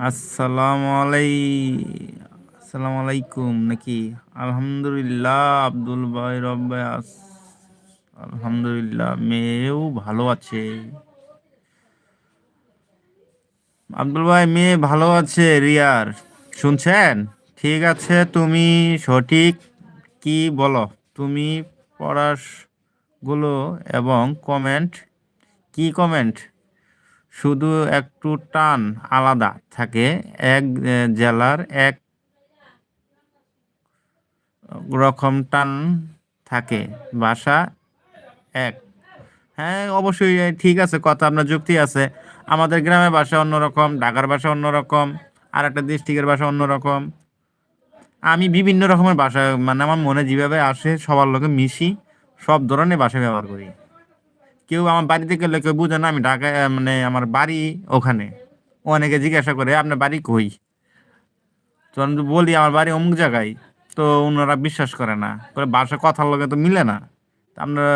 আসসালামু আলাইকুম নাকি? আলহামদুলিল্লাহ, আব্দুল ভাই রব্বাই আলহামদুলিল্লাহ, মেয়েও ভালো আছে। আব্দুল ভাই, মেয়ে ভালো আছে রিয়ার। শুনছেন? ঠিক আছে, তুমি সঠিক কি বলো? তুমি পড়াশ গুলো এবং কমেন্ট, কি কমেন্ট শুধু একটু টান আলাদা থাকে। এক জেলার এক রকম টান থাকে, ভাষা এক। হ্যাঁ, অবশ্যই ঠিক আছে, কথা আপনার যুক্তি আছে। আমাদের গ্রামের ভাষা অন্যরকম, ঢাকার ভাষা অন্যরকম, আর একটা ডিস্ট্রিক্টের ভাষা অন্যরকম। আমি বিভিন্ন রকমের ভাষা, মানে আমার মনে যেভাবে আসে সবার লোকে মিশি, সব ধরনের ভাষা ব্যবহার করি। কেউ আমার বাড়িতে গেলে কেউ বুঝে না আমি ঢাকায়, মানে আমার বাড়ি ওখানে। অনেকে জিজ্ঞাসা করে আপনার বাড়ি কই, তো আমি তো বলি আমার বাড়ি অমুক জায়গায়। তো ওনারা বিশ্বাস করে না, করে ভাষা কথার লগে তো মিলে না। তা আমরা